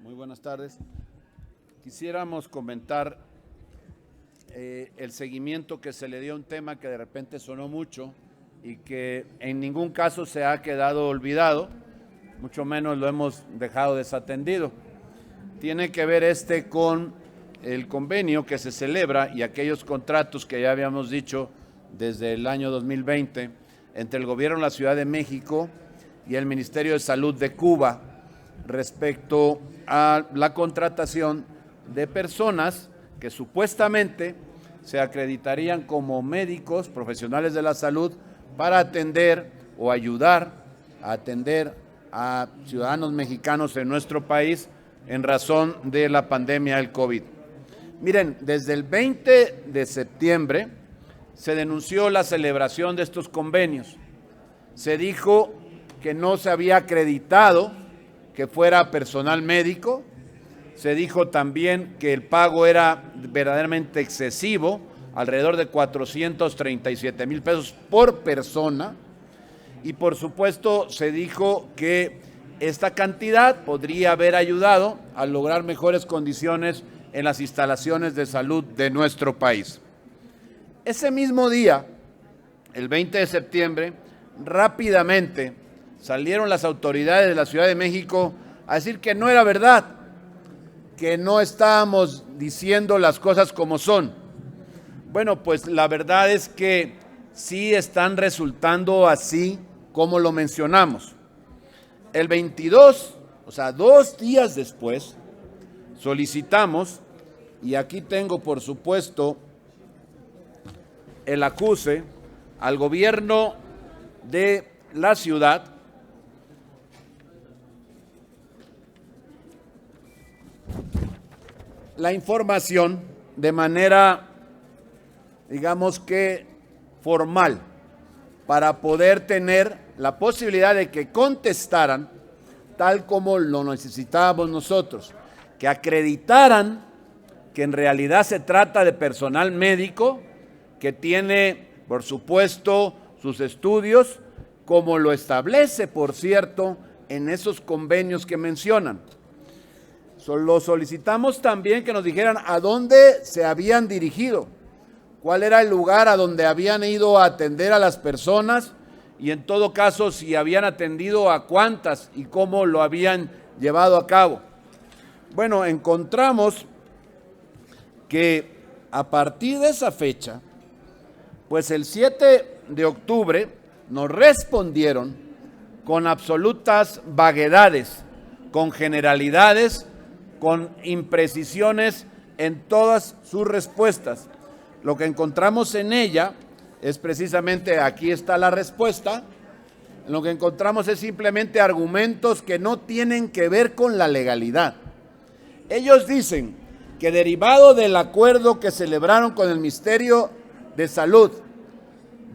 Muy buenas tardes. Quisiéramos comentar el seguimiento que se le dio a un tema que de repente sonó mucho y que en ningún caso se ha quedado olvidado, mucho menos lo hemos dejado desatendido. Tiene que ver con el convenio que se celebra y aquellos contratos que ya habíamos dicho desde el año 2020 entre el Gobierno de la Ciudad de México y el Ministerio de Salud de Cuba respecto a la contratación de personas que supuestamente se acreditarían como médicos profesionales de la salud para atender o ayudar a atender a ciudadanos mexicanos en nuestro país en razón de la pandemia del COVID. Miren, desde el 20 de septiembre se denunció la celebración de estos convenios. Se dijo que no se había acreditado que fuera personal médico. Se dijo también que el pago era verdaderamente excesivo, alrededor de 437,000 pesos por persona. Y por supuesto se dijo que esta cantidad podría haber ayudado a lograr mejores condiciones en las instalaciones de salud de nuestro país. Ese mismo día, el 20 de septiembre, rápidamente salieron las autoridades de la Ciudad de México a decir que no era verdad, que no estábamos diciendo las cosas como son. Bueno, pues la verdad es que sí están resultando así como lo mencionamos. El 22, o sea, 2 días después, solicitamos, y aquí tengo por supuesto el acuse al gobierno de la ciudad, la información de manera, digamos que formal, para poder tener la posibilidad de que contestaran tal como lo necesitábamos nosotros, que acreditaran que en realidad se trata de personal médico que tiene, por supuesto, sus estudios, como lo establece, por cierto, en esos convenios que mencionan. Lo solicitamos también que nos dijeran a dónde se habían dirigido, cuál era el lugar a donde habían ido a atender a las personas y en todo caso si habían atendido a cuántas y cómo lo habían llevado a cabo. Bueno, encontramos que a partir de esa fecha, pues el 7 de octubre nos respondieron con absolutas vaguedades, con generalidades, con imprecisiones en todas sus respuestas. Lo que encontramos en ella es precisamente, aquí está la respuesta, lo que encontramos es simplemente argumentos que no tienen que ver con la legalidad. Ellos dicen que derivado del acuerdo que celebraron con el Ministerio de Salud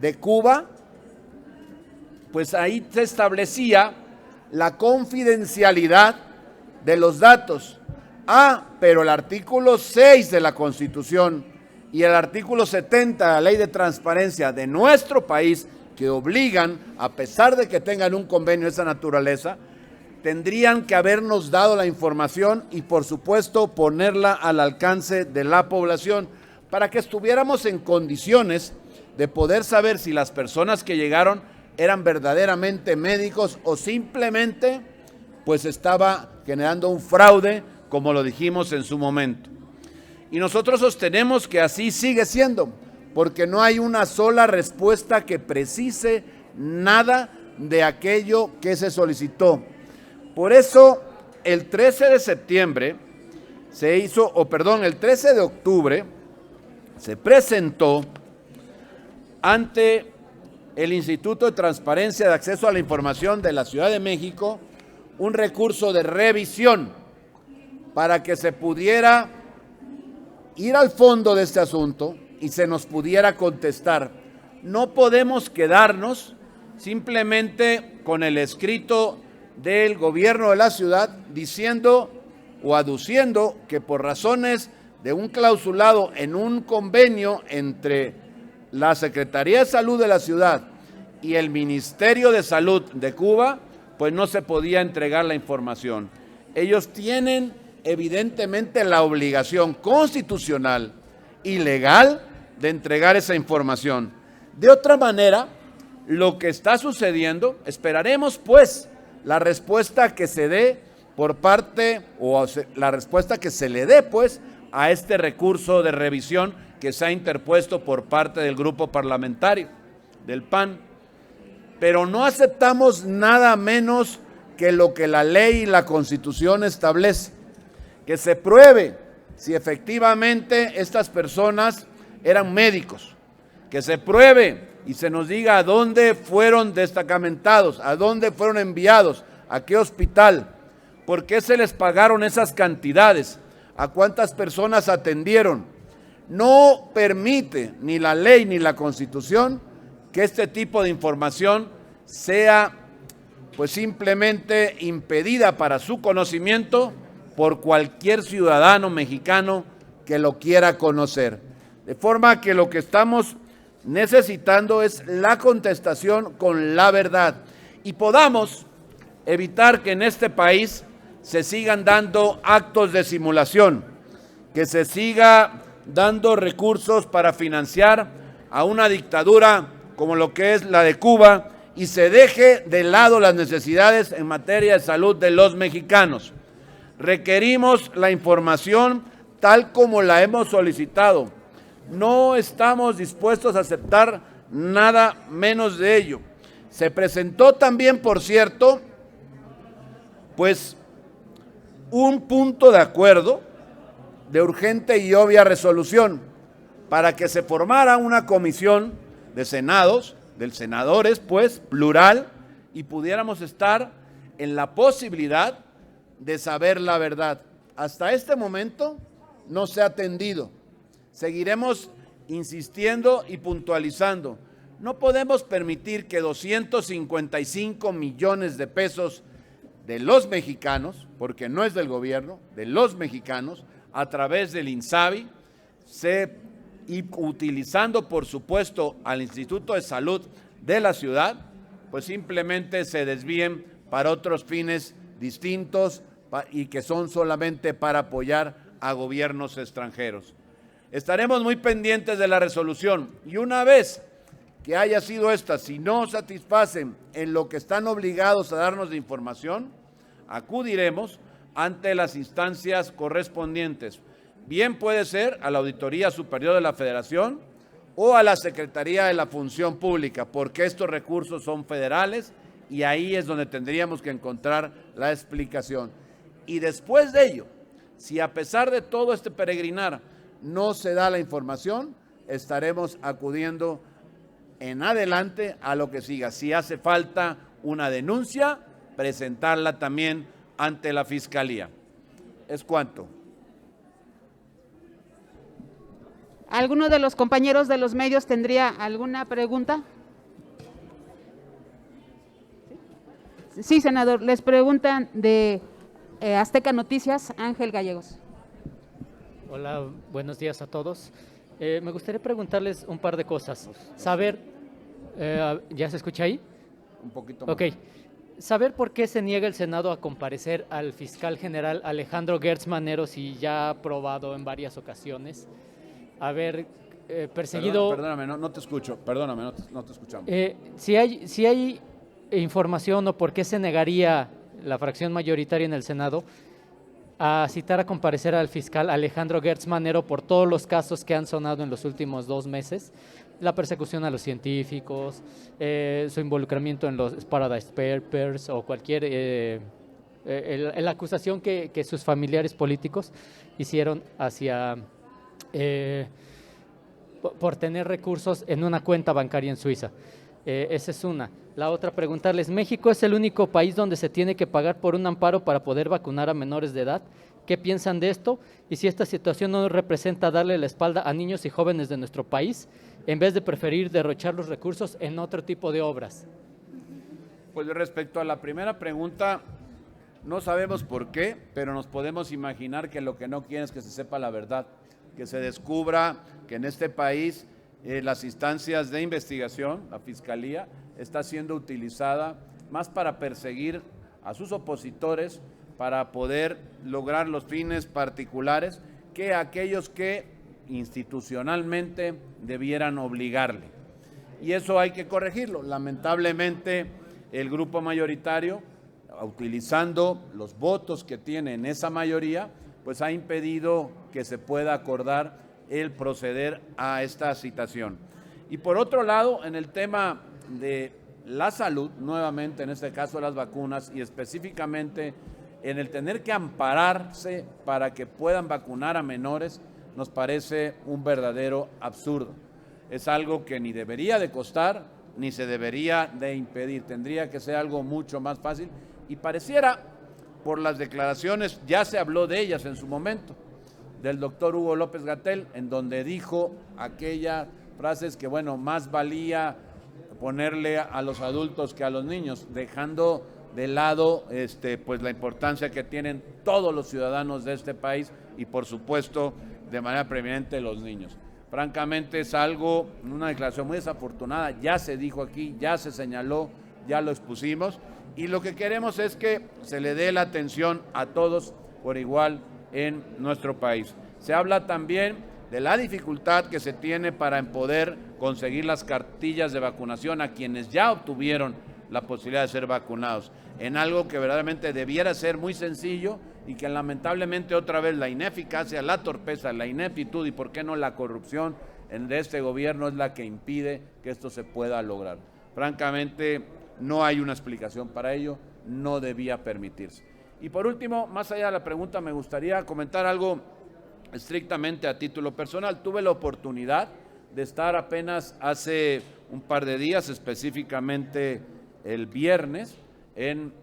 de Cuba, pues ahí se establecía la confidencialidad de los datos. Pero el artículo 6 de la Constitución y el artículo 70 de la Ley de Transparencia de nuestro país, que obligan, a pesar de que tengan un convenio de esa naturaleza, tendrían que habernos dado la información y, por supuesto, ponerla al alcance de la población para que estuviéramos en condiciones de poder saber si las personas que llegaron eran verdaderamente médicos o simplemente pues estaba generando un fraude, como lo dijimos en su momento. Y nosotros sostenemos que así sigue siendo, porque no hay una sola respuesta que precise nada de aquello que se solicitó. Por eso, el 13 de septiembre el 13 de octubre se presentó ante el Instituto de Transparencia de Acceso a la Información de la Ciudad de México un recurso de revisión para que se pudiera ir al fondo de este asunto y se nos pudiera contestar. No podemos quedarnos simplemente con el escrito del gobierno de la ciudad diciendo o aduciendo que por razones de un clausulado en un convenio entre la Secretaría de Salud de la ciudad y el Ministerio de Salud de Cuba, pues no se podía entregar la información. ellos tienen evidentemente la obligación constitucional y legal de entregar esa información. De otra manera, lo que está sucediendo, esperaremos pues la respuesta que se dé por parte, o la respuesta que se le dé pues a este recurso de revisión que se ha interpuesto por parte del grupo parlamentario del PAN. Pero no aceptamos nada menos que lo que la ley y la Constitución establece, que se pruebe si efectivamente estas personas eran médicos, que se pruebe y se nos diga a dónde fueron destacamentados, a dónde fueron enviados, a qué hospital, por qué se les pagaron esas cantidades, a cuántas personas atendieron. No permite ni la ley ni la Constitución que este tipo de información sea pues simplemente impedida para su conocimiento por cualquier ciudadano mexicano que lo quiera conocer. De forma que lo que estamos necesitando es la contestación con la verdad y podamos evitar que en este país se sigan dando actos de simulación, que se siga dando recursos para financiar a una dictadura como lo que es la de Cuba y se deje de lado las necesidades en materia de salud de los mexicanos. Requerimos la información tal como la hemos solicitado. No estamos dispuestos a aceptar nada menos de ello. Se presentó también, por cierto, pues un punto de acuerdo de urgente y obvia resolución para que se formara una comisión de senadores, pues, plural, y pudiéramos estar en la posibilidad de saber la verdad. Hasta este momento no se ha atendido. Seguiremos insistiendo y puntualizando. No podemos permitir que 255 millones de pesos de los mexicanos, porque no es del gobierno, de los mexicanos, a través del INSABI, y utilizando por supuesto al Instituto de Salud de la ciudad, pues simplemente se desvíen para otros fines distintos y que son solamente para apoyar a gobiernos extranjeros. Estaremos muy pendientes de la resolución y una vez que haya sido esta, si no satisfacen en lo que están obligados a darnos de información, acudiremos ante las instancias correspondientes. Bien puede ser a la Auditoría Superior de la Federación o a la Secretaría de la Función Pública, porque estos recursos son federales y ahí es donde tendríamos que encontrar la explicación. Y después de ello, si a pesar de todo este peregrinar no se da la información, estaremos acudiendo en adelante a lo que siga. Si hace falta una denuncia, presentarla también ante la Fiscalía. ¿Es cuanto? ¿Alguno de los compañeros de los medios tendría alguna pregunta? Sí, senador, les preguntan de Azteca Noticias, Ángel Gallegos. Hola, buenos días a todos. Me gustaría preguntarles un par de cosas. Saber, ¿ya se escucha ahí? Un poquito más. Ok. Saber por qué se niega el Senado a comparecer al fiscal general Alejandro Gertz Manero si ya ha aprobado en varias ocasiones haber perseguido... Perdóname, no te escucho, perdóname, no te escuchamos. Si hay información o por qué se negaría la fracción mayoritaria en el Senado a citar a comparecer al fiscal Alejandro Gertz Manero por todos los casos que han sonado en los últimos 2 meses, la persecución a los científicos, su involucramiento en los Paradise Papers o cualquier la acusación que sus familiares políticos hicieron hacia por tener recursos en una cuenta bancaria en Suiza. Esa es una. La otra, preguntarles, ¿México es el único país donde se tiene que pagar por un amparo para poder vacunar a menores de edad? ¿Qué piensan de esto? Y si esta situación no representa darle la espalda a niños y jóvenes de nuestro país, en vez de preferir derrochar los recursos en otro tipo de obras. Pues respecto a la primera pregunta, no sabemos por qué, pero nos podemos imaginar que lo que no quieren es que se sepa la verdad, que se descubra que en este país las instancias de investigación, la Fiscalía, está siendo utilizada más para perseguir a sus opositores, para poder lograr los fines particulares que aquellos que institucionalmente debieran obligarle. Y eso hay que corregirlo. Lamentablemente, el grupo mayoritario, utilizando los votos que tiene en esa mayoría, pues ha impedido que se pueda acordar el proceder a esta citación. Y por otro lado, en el tema de la salud, nuevamente en este caso las vacunas y específicamente en el tener que ampararse para que puedan vacunar a menores, nos parece un verdadero absurdo. Es algo que ni debería de costar, ni se debería de impedir. Tendría que ser algo mucho más fácil y pareciera, por las declaraciones, ya se habló de ellas en su momento, del doctor Hugo López-Gatell, en donde dijo aquellas frases que, bueno, más valía ponerle a los adultos que a los niños, dejando de lado pues la importancia que tienen todos los ciudadanos de este país y por supuesto de manera preeminente los niños. Francamente es algo, una declaración muy desafortunada, ya se dijo aquí, ya se señaló, ya lo expusimos y lo que queremos es que se le dé la atención a todos por igual en nuestro país. Se habla también de la dificultad que se tiene para poder conseguir las cartillas de vacunación a quienes ya obtuvieron la posibilidad de ser vacunados, en algo que verdaderamente debiera ser muy sencillo y que lamentablemente otra vez la ineficacia, la torpeza, la ineptitud y por qué no la corrupción de este gobierno es la que impide que esto se pueda lograr. Francamente no hay una explicación para ello, no debía permitirse. Y por último, más allá de la pregunta, me gustaría comentar algo estrictamente a título personal. Tuve la oportunidad de estar apenas hace un par de días, específicamente el viernes, en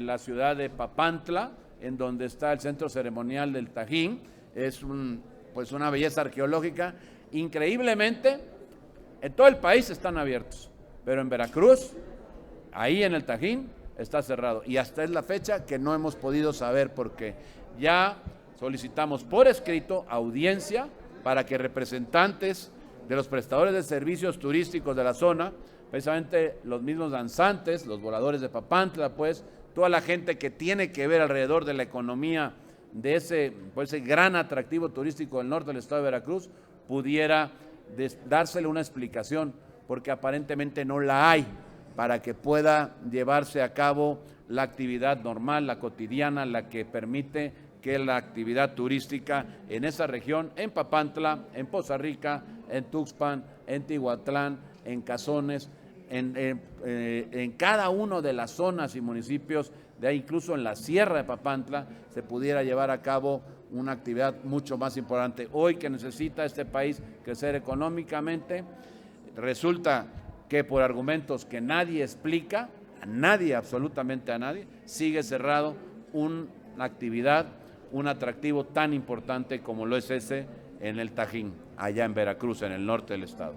la ciudad de Papantla, en donde está el centro ceremonial del Tajín. Es pues una belleza arqueológica. Increíblemente, en todo el país están abiertos, pero en Veracruz, ahí en el Tajín, está cerrado. Y hasta es la fecha que no hemos podido saber por qué. Ya solicitamos por escrito audiencia para que representantes de los prestadores de servicios turísticos de la zona, precisamente los mismos danzantes, los voladores de Papantla, pues, toda la gente que tiene que ver alrededor de la economía de ese gran atractivo turístico del norte del estado de Veracruz, pudiera dársele una explicación, porque aparentemente no la hay, para que pueda llevarse a cabo la actividad normal, la cotidiana, la que permite que la actividad turística en esa región, en Papantla, en Poza Rica, en Tuxpan, en Tihuatlán, en Cazones, en cada una de las zonas y municipios, de ahí incluso en la sierra de Papantla, se pudiera llevar a cabo una actividad mucho más importante. Hoy que necesita este país crecer económicamente, resulta que por argumentos que nadie explica, a nadie, absolutamente a nadie, sigue cerrado una actividad, un atractivo tan importante como lo es ese en el Tajín, allá en Veracruz, en el norte del estado.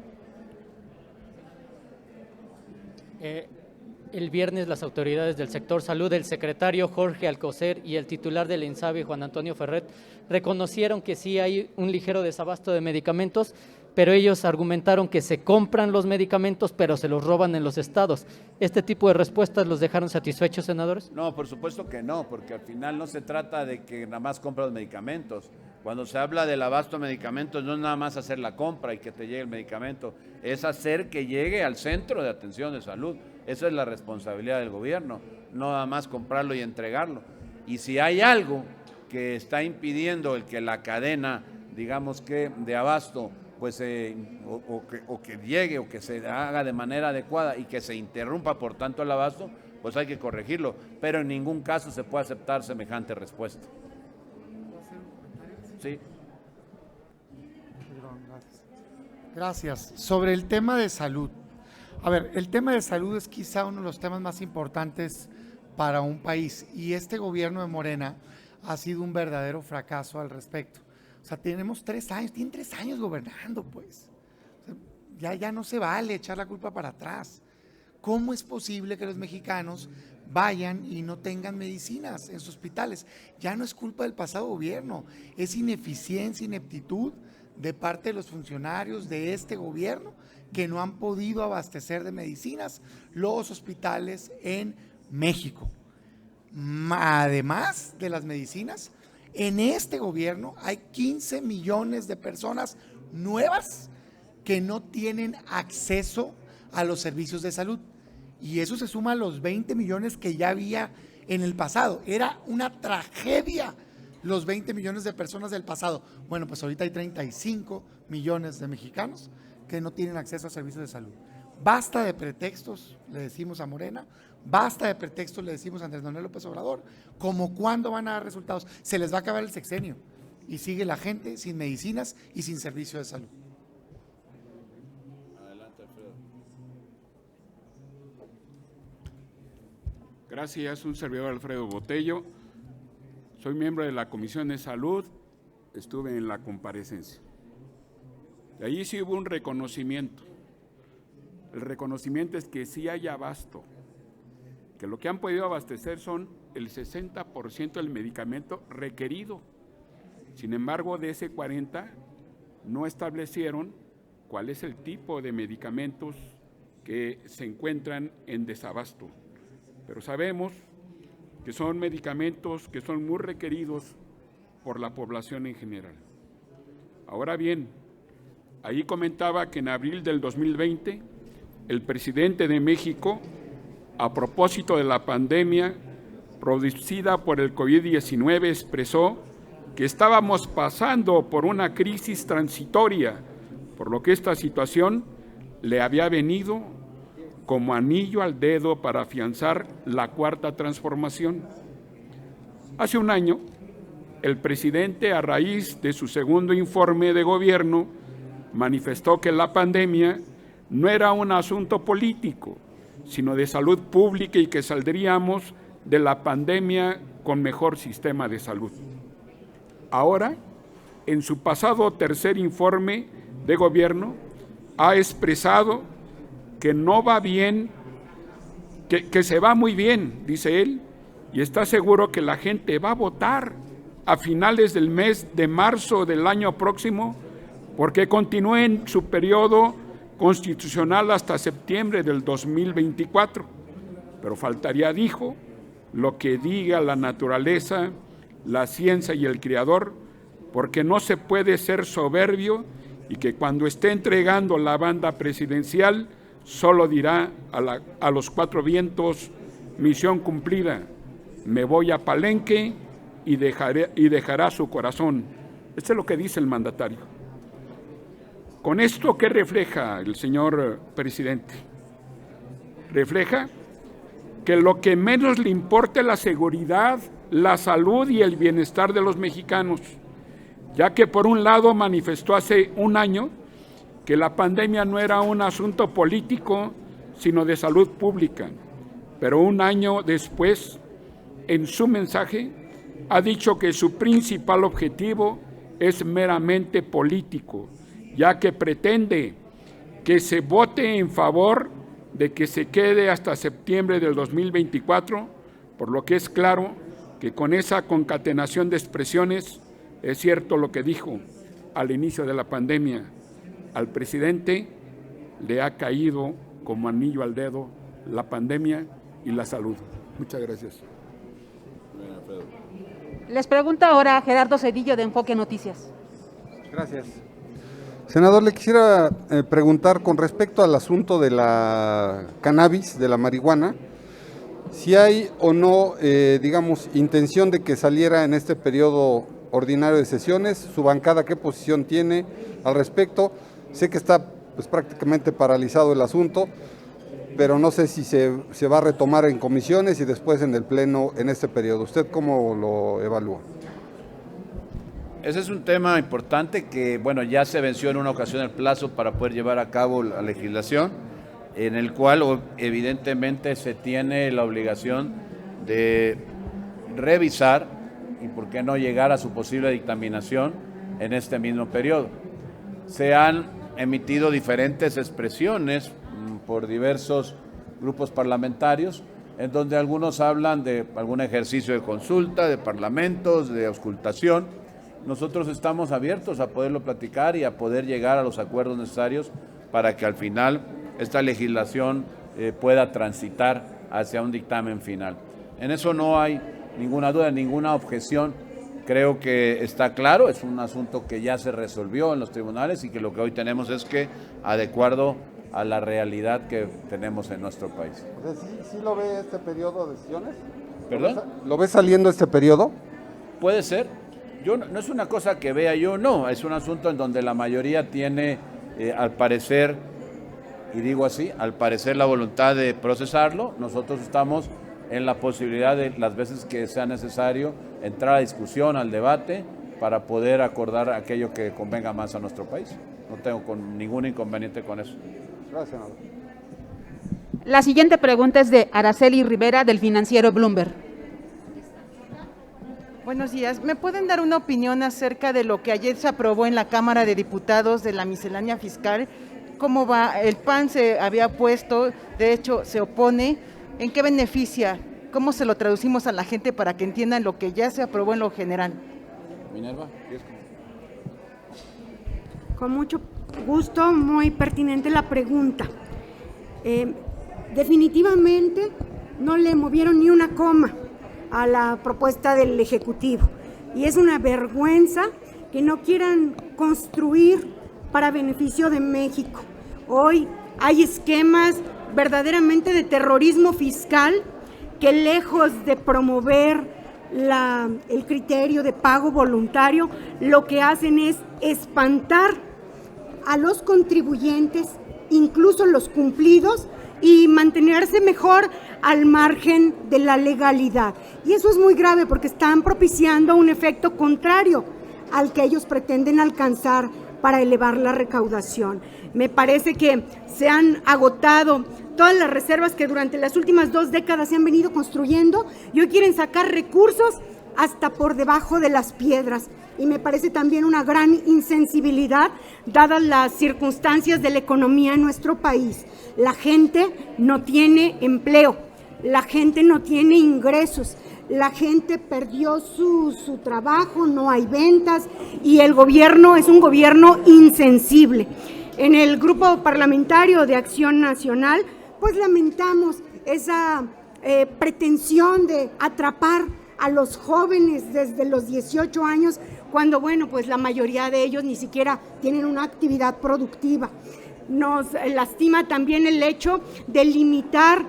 El viernes las autoridades del sector salud, el secretario Jorge Alcocer y el titular del INSABI, Juan Antonio Ferret, reconocieron que sí hay un ligero desabasto de medicamentos, pero ellos argumentaron que se compran los medicamentos, pero se los roban en los estados. ¿Este tipo de respuestas los dejaron satisfechos, senadores? No, por supuesto que no, porque al final no se trata de que nada más compra los medicamentos. Cuando se habla del abasto de medicamentos, no es nada más hacer la compra y que te llegue el medicamento, es hacer que llegue al centro de atención de salud. Esa es la responsabilidad del gobierno, no nada más comprarlo y entregarlo. Y si hay algo que está impidiendo el que la cadena, digamos que de abasto, pues o que llegue o que se haga de manera adecuada y que se interrumpa por tanto el abasto, pues hay que corregirlo, pero en ningún caso se puede aceptar semejante respuesta. Sí. Gracias. Sobre el tema de salud. A ver, el tema de salud es quizá uno de los temas más importantes para un país y este gobierno de Morena ha sido un verdadero fracaso al respecto. O sea, tenemos 3 años, tienen 3 años gobernando, pues. O sea, ya no se vale echar la culpa para atrás. ¿Cómo es posible que los mexicanos vayan y no tengan medicinas en sus hospitales? Ya no es culpa del pasado gobierno, es ineficiencia, ineptitud de parte de los funcionarios de este gobierno que no han podido abastecer de medicinas los hospitales en México. Además de las medicinas, en este gobierno hay 15 millones de personas nuevas que no tienen acceso a los servicios de salud. Y eso se suma a los 20 millones que ya había en el pasado. Era una tragedia los 20 millones de personas del pasado. Bueno, pues ahorita hay 35 millones de mexicanos que no tienen acceso a servicios de salud. Basta de pretextos, le decimos a Morena, basta de pretextos, le decimos a Andrés Manuel López Obrador, como cuándo van a dar resultados. Se les va a acabar el sexenio y sigue la gente sin medicinas y sin servicio de salud. Adelante, Alfredo. Gracias, un servidor Alfredo Botello. Soy miembro de la Comisión de Salud, estuve en la comparecencia. De allí sí hubo un reconocimiento. El reconocimiento es que sí hay abasto, que lo que han podido abastecer son el 60% del medicamento requerido. Sin embargo, de ese 40% no establecieron cuál es el tipo de medicamentos que se encuentran en desabasto. Pero sabemos que son medicamentos que son muy requeridos por la población en general. Ahora bien, ahí comentaba que en abril del 2020, el presidente de México, a propósito de la pandemia producida por el COVID-19, expresó que estábamos pasando por una crisis transitoria, por lo que esta situación le había venido como anillo al dedo para afianzar la cuarta transformación. Hace un año, el presidente, a raíz de su segundo informe de gobierno, manifestó que la pandemia no era un asunto político, sino de salud pública y que saldríamos de la pandemia con mejor sistema de salud. Ahora, en su pasado tercer informe de gobierno, ha expresado que no va bien, que se va muy bien, dice él, y está seguro que la gente va a votar a finales del mes de marzo del año próximo porque continúe en su periodo constitucional hasta septiembre del 2024. Pero faltaría, dijo, lo que diga la naturaleza, la ciencia y el Creador, porque no se puede ser soberbio y que cuando esté entregando la banda presidencial solo dirá a los cuatro vientos: misión cumplida, me voy a Palenque y dejará su corazón. Esto es lo que dice el mandatario. ¿Con esto qué refleja el señor presidente? Refleja que lo que menos le importa es la seguridad, la salud y el bienestar de los mexicanos, ya que por un lado manifestó hace un año que la pandemia no era un asunto político, sino de salud pública, pero un año después, en su mensaje, ha dicho que su principal objetivo es meramente político, ya que pretende que se vote en favor de que se quede hasta septiembre del 2024, por lo que es claro que con esa concatenación de expresiones es cierto lo que dijo al inicio de la pandemia. Al presidente le ha caído como anillo al dedo la pandemia y la salud. Muchas gracias. Les pregunta ahora Gerardo Cedillo de Enfoque Noticias. Gracias. Senador, le quisiera preguntar con respecto al asunto de la cannabis, de la marihuana, si hay o no, digamos, intención de que saliera en este periodo ordinario de sesiones, su bancada qué posición tiene al respecto. Sé que está pues prácticamente paralizado el asunto, pero no sé si se va a retomar en comisiones y después en el Pleno en este periodo. ¿Usted cómo lo evalúa? Ese es un tema importante que, bueno, ya se venció en una ocasión el plazo para poder llevar a cabo la legislación, en el cual evidentemente se tiene la obligación de revisar y por qué no llegar a su posible dictaminación en este mismo periodo. Se han emitido diferentes expresiones por diversos grupos parlamentarios, en donde algunos hablan de algún ejercicio de consulta, de parlamentos, de auscultación. Nosotros estamos abiertos a poderlo platicar y a poder llegar a los acuerdos necesarios para que al final esta legislación pueda transitar hacia un dictamen final. En eso no hay ninguna duda, ninguna objeción. Creo que está claro, es un asunto que ya se resolvió en los tribunales y que lo que hoy tenemos es que adecuarlo a la realidad que tenemos en nuestro país. ¿Sí lo ve este periodo de sesiones? ¿Perdón? ¿Lo ve saliendo este periodo? Puede ser. Yo no es una cosa que vea yo, no, es un asunto en donde la mayoría tiene, al parecer, y digo así, al parecer la voluntad de procesarlo. Nosotros estamos en la posibilidad de las veces que sea necesario entrar a discusión, al debate, para poder acordar aquello que convenga más a nuestro país. No tengo ningún inconveniente con eso. Gracias, senador. La siguiente pregunta es de Araceli Rivera, del financiero Bloomberg. Buenos días. ¿Me pueden dar una opinión acerca de lo que ayer se aprobó en la Cámara de Diputados de la miscelánea fiscal? ¿Cómo va? El PAN se había puesto, de hecho se opone. ¿En qué beneficia? ¿Cómo se lo traducimos a la gente para que entiendan lo que ya se aprobó en lo general? Minerva, Con mucho gusto, muy pertinente la pregunta. Definitivamente no le movieron ni una coma a la propuesta del Ejecutivo y es una vergüenza que no quieran construir para beneficio de México. Hoy hay esquemas verdaderamente de terrorismo fiscal que, lejos de promover el criterio de pago voluntario, lo que hacen es espantar a los contribuyentes, incluso los cumplidos, y mantenerse mejor al margen de la legalidad. Y eso es muy grave porque están propiciando un efecto contrario al que ellos pretenden alcanzar para elevar la recaudación. Me parece que se han agotado todas las reservas que durante las últimas 2 décadas se han venido construyendo y hoy quieren sacar recursos hasta por debajo de las piedras. Y me parece también una gran insensibilidad dadas las circunstancias de la economía en nuestro país. La gente no tiene empleo, la gente no tiene ingresos, la gente perdió su trabajo, no hay ventas y el gobierno es un gobierno insensible. En el grupo parlamentario de Acción Nacional, pues lamentamos esa pretensión de atrapar a los jóvenes desde los 18 años, cuando, bueno, pues la mayoría de ellos ni siquiera tienen una actividad productiva. Nos lastima también el hecho de limitar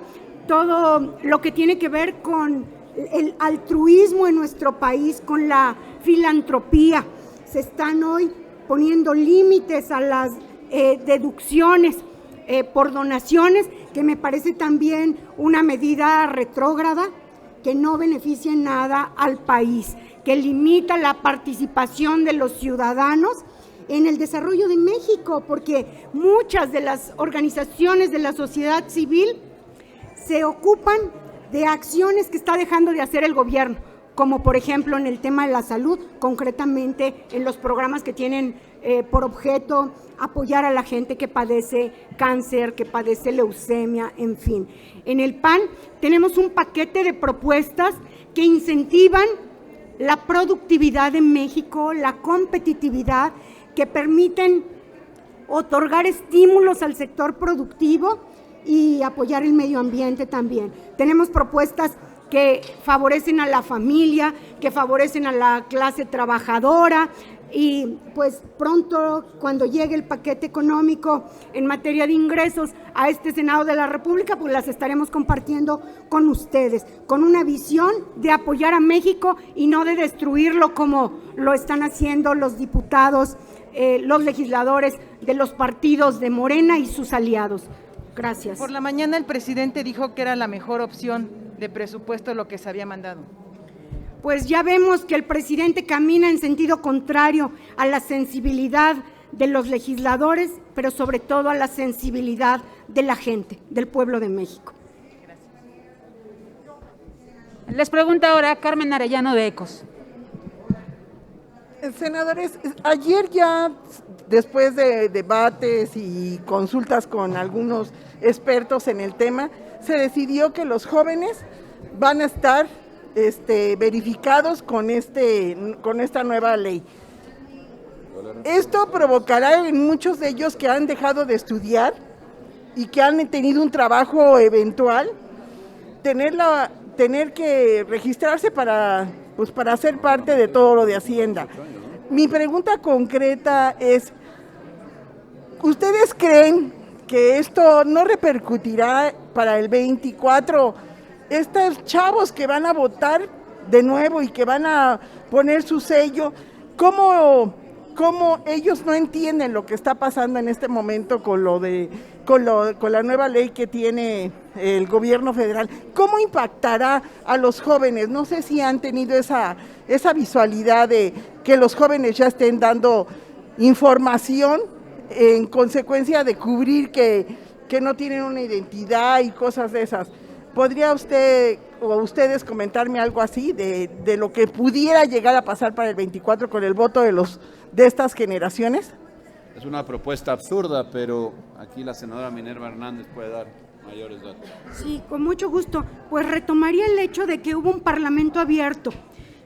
todo lo que tiene que ver con el altruismo en nuestro país, con la filantropía. Se están hoy poniendo límites a las deducciones por donaciones, que me parece también una medida retrógrada, que no beneficia en nada al país, que limita la participación de los ciudadanos en el desarrollo de México, porque muchas de las organizaciones de la sociedad civil se ocupan de acciones que está dejando de hacer el gobierno, como por ejemplo en el tema de la salud, concretamente en los programas que tienen por objeto apoyar a la gente que padece cáncer, que padece leucemia, en fin. En el PAN tenemos un paquete de propuestas que incentivan la productividad de México, la competitividad, que permiten otorgar estímulos al sector productivo y apoyar el medio ambiente también. Tenemos propuestas que favorecen a la familia, que favorecen a la clase trabajadora y pues pronto, cuando llegue el paquete económico en materia de ingresos a este Senado de la República, pues las estaremos compartiendo con ustedes, con una visión de apoyar a México y no de destruirlo como lo están haciendo los diputados, los legisladores de los partidos de Morena y sus aliados. Gracias. Por la mañana el presidente dijo que era la mejor opción de presupuesto lo que se había mandado. Pues ya vemos que el presidente camina en sentido contrario a la sensibilidad de los legisladores, pero sobre todo a la sensibilidad de la gente, del pueblo de México. Gracias. Les pregunta ahora Carmen Arellano, de Ecos. Senadores, ayer ya, después de debates y consultas con algunos expertos en el tema, se decidió que los jóvenes van a estar verificados con esta nueva ley. Esto provocará en muchos de ellos que han dejado de estudiar y que han tenido un trabajo eventual, tener que registrarse para ser parte de todo lo de Hacienda. Mi pregunta concreta es, ¿ustedes creen que esto no repercutirá para el 24? Estos chavos que van a votar de nuevo y que van a poner su sello, ¿cómo ellos no entienden lo que está pasando en este momento con la nueva ley que tiene el gobierno federal? ¿Cómo impactará a los jóvenes? No sé si han tenido esa visualidad de que los jóvenes ya estén dando información en consecuencia de cubrir que no tienen una identidad y cosas de esas. ¿Podría usted o ustedes comentarme algo así de lo que pudiera llegar a pasar para el 24 con el voto de estas generaciones? Es una propuesta absurda, pero aquí la senadora Minerva Hernández puede dar mayores datos. Sí, con mucho gusto. Pues retomaría el hecho de que hubo un parlamento abierto,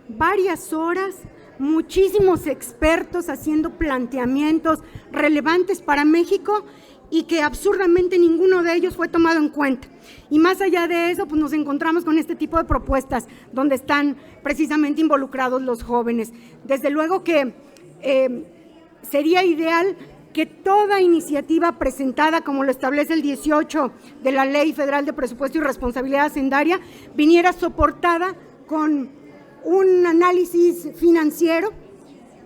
varias horas, muchísimos expertos haciendo planteamientos relevantes para México y que absurdamente ninguno de ellos fue tomado en cuenta. Y más allá de eso, pues nos encontramos con este tipo de propuestas donde están precisamente involucrados los jóvenes. Desde luego que sería ideal que toda iniciativa presentada, como lo establece el 18 de la Ley Federal de Presupuesto y Responsabilidad Hacendaria, viniera soportada con un análisis financiero,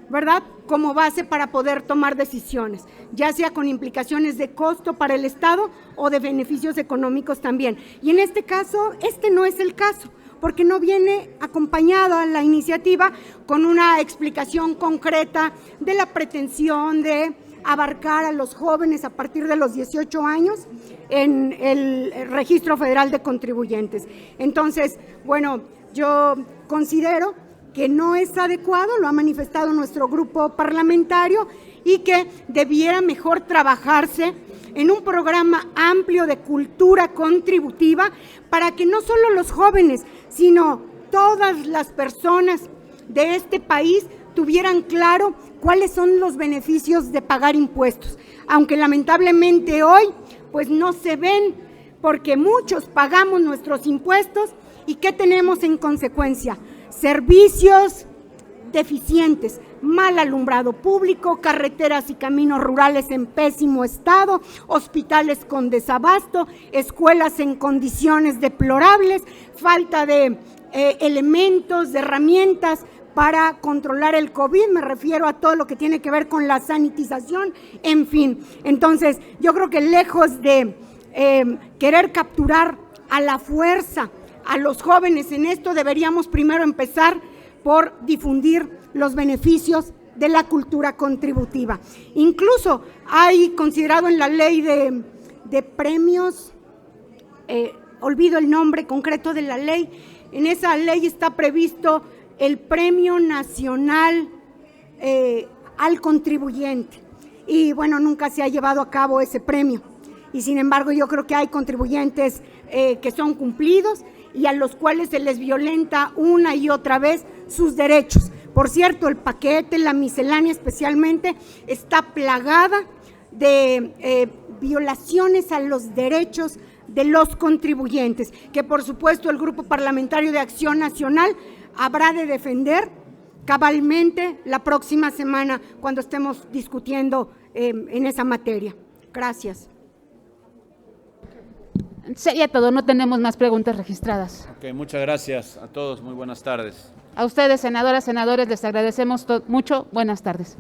¿verdad?, como base para poder tomar decisiones, ya sea con implicaciones de costo para el Estado o de beneficios económicos también. Y en este caso, este no es el caso, porque no viene acompañada la iniciativa con una explicación concreta de la pretensión de abarcar a los jóvenes a partir de los 18 años en el Registro Federal de Contribuyentes. Entonces, bueno, yo considero que no es adecuado, lo ha manifestado nuestro grupo parlamentario, y que debiera mejor trabajarse en un programa amplio de cultura contributiva para que no solo los jóvenes, sino todas las personas de este país tuvieran claro cuáles son los beneficios de pagar impuestos, aunque lamentablemente hoy pues no se ven, porque muchos pagamos nuestros impuestos y ¿qué tenemos en consecuencia? Servicios deficientes, mal alumbrado público, carreteras y caminos rurales en pésimo estado, hospitales con desabasto, escuelas en condiciones deplorables, falta de elementos, de herramientas para controlar el COVID, me refiero a todo lo que tiene que ver con la sanitización, en fin. Entonces, yo creo que lejos de querer capturar a la fuerza a los jóvenes en esto, deberíamos primero empezar por difundir los beneficios de la cultura contributiva. Incluso hay considerado en la ley de premios, olvido el nombre concreto de la ley, en esa ley está previsto el Premio Nacional al Contribuyente, y bueno, nunca se ha llevado a cabo ese premio, y sin embargo yo creo que hay contribuyentes que son cumplidos y a los cuales se les violenta una y otra vez sus derechos. Por cierto, el paquete, la miscelánea especialmente, está plagada de violaciones a los derechos de los contribuyentes, que por supuesto el Grupo Parlamentario de Acción Nacional habrá de defender cabalmente la próxima semana cuando estemos discutiendo en esa materia. Gracias. Sería todo, no tenemos más preguntas registradas. Ok, muchas gracias a todos, muy buenas tardes. A ustedes, senadoras, senadores, les agradecemos mucho. Buenas tardes.